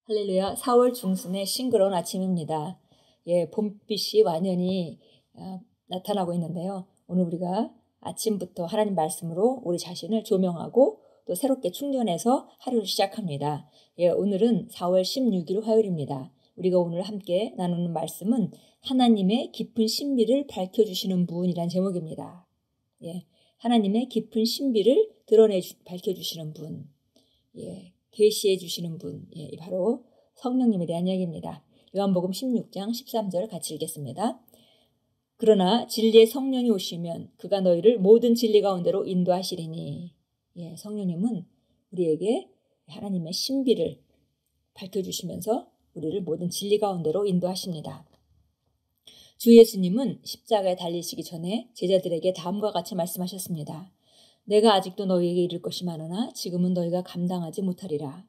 할렐루야, 4월 중순의 싱그러운 아침입니다. 예, 봄빛이 완연히 나타나고 있는데요. 오늘 우리가 아침부터 하나님 말씀으로 우리 자신을 조명하고 또 새롭게 충전해서 하루를 시작합니다. 예, 오늘은 4월 16일 화요일입니다. 우리가 오늘 함께 나누는 말씀은 하나님의 깊은 신비를 밝혀주시는 분이란 제목입니다. 예, 하나님의 깊은 신비를 밝혀주시는 분. 예, 계시해 주시는 분, 예, 바로 성령님에 대한 이야기입니다. 요한복음 16장 13절 같이 읽겠습니다. 그러나 진리의 성령이 오시면 그가 너희를 모든 진리 가운데로 인도하시리니. 예, 성령님은 우리에게 하나님의 신비를 밝혀주시면서 우리를 모든 진리 가운데로 인도하십니다. 주 예수님은 십자가에 달리시기 전에 제자들에게 다음과 같이 말씀하셨습니다. 내가 아직도 너희에게 이를 것이 많으나 지금은 너희가 감당하지 못하리라.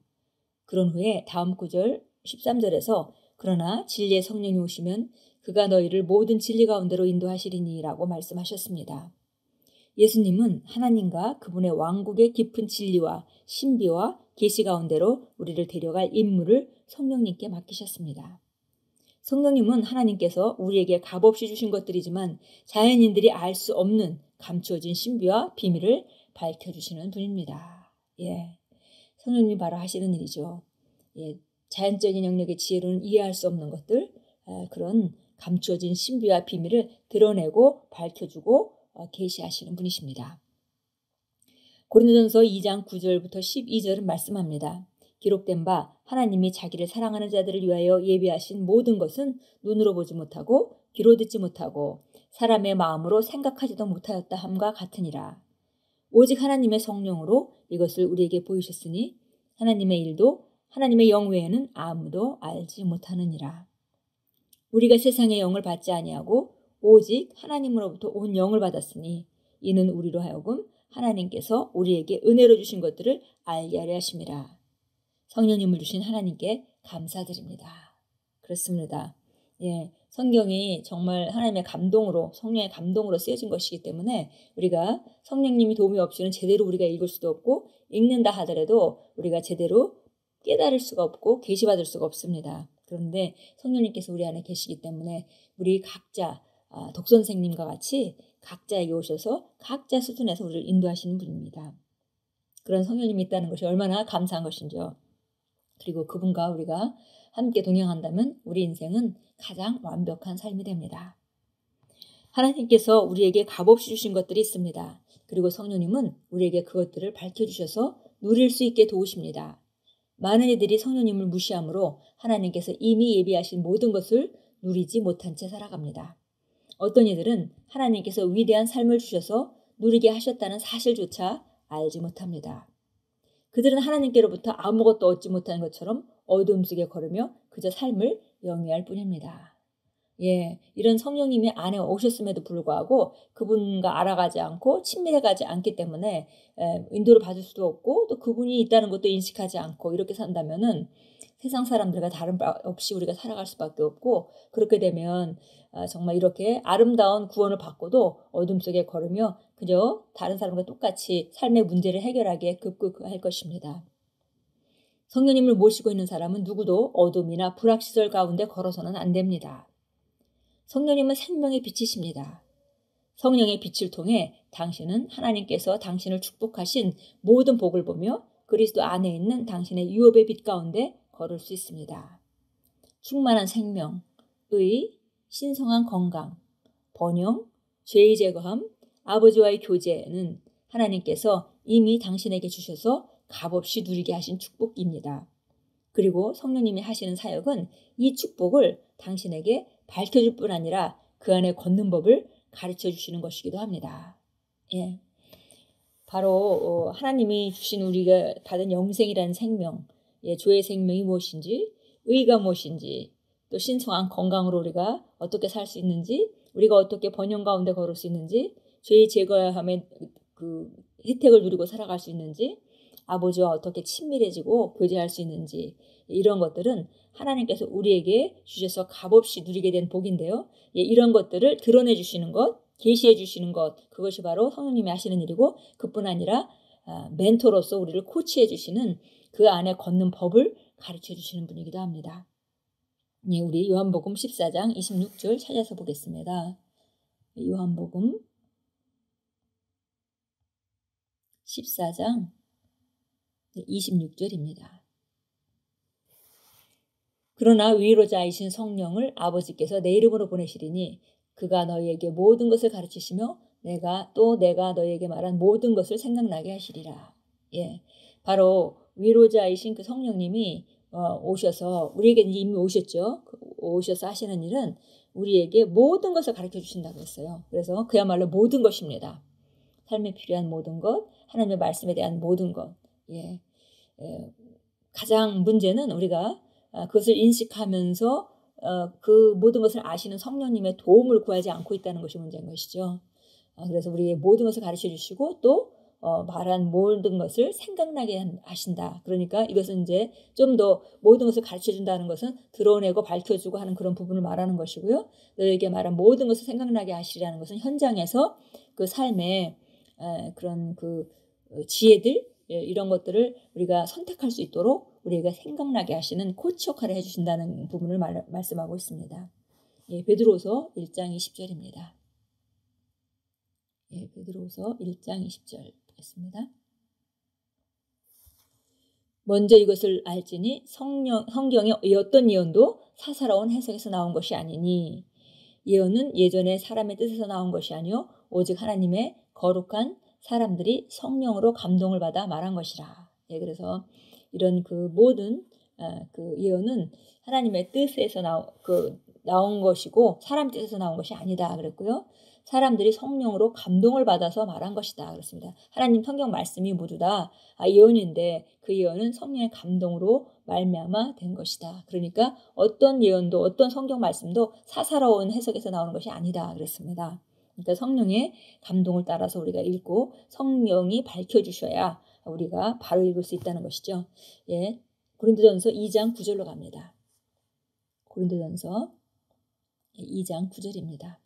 그런 후에 다음 구절 13절에서 그러나 진리의 성령이 오시면 그가 너희를 모든 진리 가운데로 인도하시리니 라고 말씀하셨습니다. 예수님은 하나님과 그분의 왕국의 깊은 진리와 신비와 계시 가운데로 우리를 데려갈 임무를 성령님께 맡기셨습니다. 성령님은 하나님께서 우리에게 값없이 주신 것들이지만 자연인들이 알 수 없는 감추어진 신비와 비밀을 밝혀주시는 분입니다. 예, 성령님이 바로 하시는 일이죠. 예, 자연적인 영역의 지혜로는 이해할 수 없는 것들, 그런 감추어진 신비와 비밀을 드러내고 밝혀주고 계시하시는 분이십니다. 고린도전서 2장 9절부터 12절은 말씀합니다. 기록된 바 하나님이 자기를 사랑하는 자들을 위하여 예비하신 모든 것은 눈으로 보지 못하고 귀로 듣지 못하고 사람의 마음으로 생각하지도 못하였다 함과 같으니라. 오직 하나님의 성령으로 이것을 우리에게 보이셨으니 하나님의 일도 하나님의 영 외에는 아무도 알지 못하느니라. 우리가 세상의 영을 받지 아니하고 오직 하나님으로부터 온 영을 받았으니 이는 우리로 하여금 하나님께서 우리에게 은혜로 주신 것들을 알게 하려 하심이라. 성령님을 주신 하나님께 감사드립니다. 그렇습니다. 예, 성경이 정말 하나님의 감동으로, 성령의 감동으로 쓰여진 것이기 때문에 우리가 성령님이 도움이 없이는 제대로 우리가 읽을 수도 없고 읽는다 하더라도 우리가 제대로 깨달을 수가 없고 계시받을 수가 없습니다. 그런데 성령님께서 우리 안에 계시기 때문에 우리 각자 독선생님과 같이 각자에게 오셔서 각자 수준에서 우리를 인도하시는 분입니다. 그런 성령님이 있다는 것이 얼마나 감사한 것인지요. 그리고 그분과 우리가 함께 동행한다면 우리 인생은 가장 완벽한 삶이 됩니다. 하나님께서 우리에게 값없이 주신 것들이 있습니다. 그리고 성령님은 우리에게 그것들을 밝혀주셔서 누릴 수 있게 도우십니다. 많은 이들이 성령님을 무시하므로 하나님께서 이미 예비하신 모든 것을 누리지 못한 채 살아갑니다. 어떤 이들은 하나님께서 위대한 삶을 주셔서 누리게 하셨다는 사실조차 알지 못합니다. 그들은 하나님께로부터 아무것도 얻지 못한 것처럼 어둠 속에 걸으며 그저 삶을 영위할 뿐입니다. 예, 이런 성령님이 안에 오셨음에도 불구하고 그분과 알아가지 않고 친밀해가지 않기 때문에 인도를 받을 수도 없고 또 그분이 있다는 것도 인식하지 않고 이렇게 산다면은 세상 사람들과 다른 바 없이 우리가 살아갈 수밖에 없고 그렇게 되면 정말 이렇게 아름다운 구원을 받고도 어둠 속에 걸으며 그저 다른 사람과 똑같이 삶의 문제를 해결하기에 급급할 것입니다. 성령님을 모시고 있는 사람은 누구도 어둠이나 불확시설 가운데 걸어서는 안 됩니다. 성령님은 생명의 빛이십니다. 성령의 빛을 통해 당신은 하나님께서 당신을 축복하신 모든 복을 보며 그리스도 안에 있는 당신의 유업의 빛 가운데 걸을 수 있습니다. 충만한 생명, 의, 신성한 건강, 번영, 죄의 제거함, 아버지와의 교제는 하나님께서 이미 당신에게 주셔서 값없이 누리게 하신 축복입니다. 그리고 성령님이 하시는 사역은 이 축복을 당신에게 밝혀줄 뿐 아니라 그 안에 걷는 법을 가르쳐 주시는 것이기도 합니다. 예, 바로 하나님이 주신 우리가 받은 영생이라는 생명, 예, 조의 생명이 무엇인지, 의가 무엇인지, 또 신성한 건강으로 우리가 어떻게 살 수 있는지, 우리가 어떻게 번영 가운데 걸을 수 있는지, 죄의 제거함의 그 혜택을 누리고 살아갈 수 있는지, 아버지와 어떻게 친밀해지고 교제할 수 있는지 이런 것들은 하나님께서 우리에게 주셔서 값없이 누리게 된 복인데요. 예, 이런 것들을 드러내 주시는 것, 계시해 주시는 것 그것이 바로 성령님이 하시는 일이고 그뿐 아니라 멘토로서 우리를 코치해 주시는 그 안에 걷는 법을 가르쳐 주시는 분이기도 합니다. 예, 우리 요한복음 14장 26절 찾아서 보겠습니다. 요한복음 14장 26절입니다. 그러나 위로자이신 성령을 아버지께서 내 이름으로 보내시리니 그가 너희에게 모든 것을 가르치시며 내가 너희에게 말한 모든 것을 생각나게 하시리라. 예, 바로 위로자이신 그 성령님이 오셔서 우리에게 이미 오셨죠. 오셔서 하시는 일은 우리에게 모든 것을 가르쳐 주신다고 했어요. 그래서 그야말로 모든 것입니다. 삶에 필요한 모든 것, 하나님의 말씀에 대한 모든 것. 예, 가장 문제는 우리가 그것을 인식하면서 그 모든 것을 아시는 성령님의 도움을 구하지 않고 있다는 것이 문제인 것이죠. 그래서 우리의 모든 것을 가르쳐 주시고 또 말한 모든 것을 생각나게 하신다. 그러니까 이것은 이제 좀 더 모든 것을 가르쳐 준다는 것은 드러내고 밝혀주고 하는 그런 부분을 말하는 것이고요. 너에게 말한 모든 것을 생각나게 하시리라는 것은 현장에서 그 삶의 그런 그 지혜들 이런 것들을 우리가 선택할 수 있도록 우리가 생각나게 하시는 코치 역할을 해주신다는 부분을 말씀하고 있습니다. 예, 베드로서 1장 20절입니다. 예, 베드로서 1장 20절 보겠습니다. 먼저 이것을 알지니 성경의 어떤 예언도 사사로운 해석에서 나온 것이 아니니 예언은 예전에 사람의 뜻에서 나온 것이 아니요 오직 하나님의 거룩한 사람들이 성령으로 감동을 받아 말한 것이라. 예, 그래서 이런 그 모든 그 예언은 하나님의 뜻에서 나온 것이고 사람 뜻에서 나온 것이 아니다 그랬고요. 사람들이 성령으로 감동을 받아서 말한 것이다 그렇습니다. 하나님 성경 말씀이 모두 다 예언인데 그 예언은 성령의 감동으로 말미암아 된 것이다. 그러니까 어떤 예언도 어떤 성경 말씀도 사사로운 해석에서 나오는 것이 아니다 그랬습니다. 그러니까 성령의 감동을 따라서 우리가 읽고 성령이 밝혀주셔야 우리가 바로 읽을 수 있다는 것이죠. 예, 고린도전서 2장 9절로 갑니다. 고린도전서 2장 9절입니다.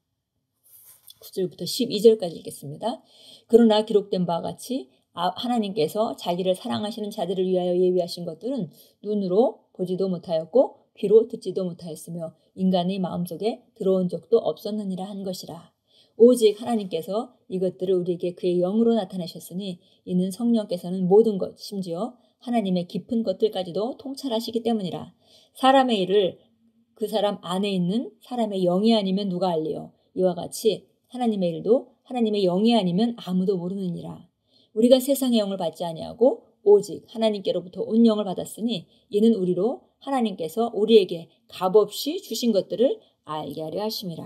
9절부터 12절까지 읽겠습니다. 그러나 기록된 바와 같이 하나님께서 자기를 사랑하시는 자들을 위하여 예비하신 것들은 눈으로 보지도 못하였고 귀로 듣지도 못하였으며 인간의 마음속에 들어온 적도 없었느니라 한 것이라. 오직 하나님께서 이것들을 우리에게 그의 영으로 나타내셨으니 이는 성령께서는 모든 것 심지어 하나님의 깊은 것들까지도 통찰하시기 때문이라. 사람의 일을 그 사람 안에 있는 사람의 영이 아니면 누가 알리요. 이와 같이 하나님의 일도 하나님의 영이 아니면 아무도 모르느니라. 우리가 세상의 영을 받지 아니하고 오직 하나님께로부터 온 영을 받았으니 이는 우리로 하나님께서 우리에게 값없이 주신 것들을 알게 하려 하심이라.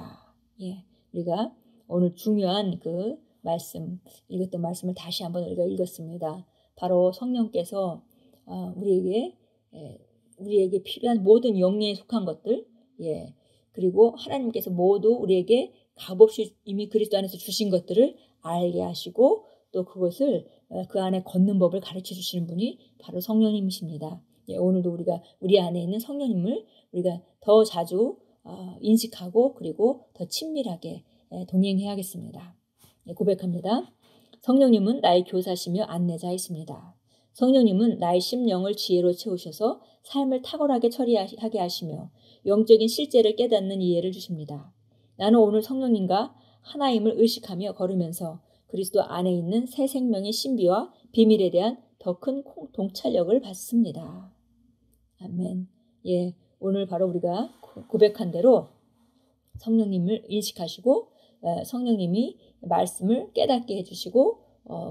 예, 우리가 오늘 중요한 그 말씀 읽었던 말씀을 다시 한번 우리가 읽었습니다. 바로 성령께서 우리에게 필요한 모든 영예에 속한 것들, 예, 그리고 하나님께서 모두 우리에게 값없이 이미 그리스도 안에서 주신 것들을 알게 하시고 또 그것을 그 안에 걷는 법을 가르쳐 주시는 분이 바로 성령님이십니다. 예, 오늘도 우리가 우리 안에 있는 성령님을 우리가 더 자주 인식하고 그리고 더 친밀하게 동행해야겠습니다. 예, 고백합니다. 성령님은 나의 교사시며 안내자이십니다. 성령님은 나의 심령을 지혜로 채우셔서 삶을 탁월하게 처리하게 하시며 영적인 실제를 깨닫는 이해를 주십니다. 나는 오늘 성령님과 하나임을 의식하며 걸으면서 그리스도 안에 있는 새 생명의 신비와 비밀에 대한 더 큰 통찰력을 받습니다. 아멘. 예, 오늘 바로 우리가 고백한 대로 성령님을 인식하시고 성령님이 말씀을 깨닫게 해주시고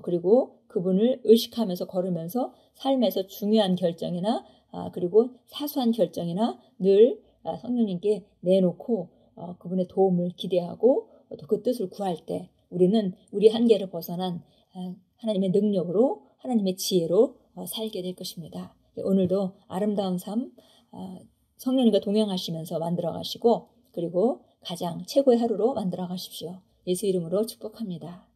그리고 그분을 의식하면서 걸으면서 삶에서 중요한 결정이나 그리고 사소한 결정이나 늘 성령님께 내놓고 그분의 도움을 기대하고 또 그 뜻을 구할 때 우리는 우리 한계를 벗어난 하나님의 능력으로 하나님의 지혜로 살게 될 것입니다. 오늘도 아름다운 삶 성령님과 동행하시면서 만들어 가시고 그리고 가장 최고의 하루로 만들어 가십시오. 예수 이름으로 축복합니다.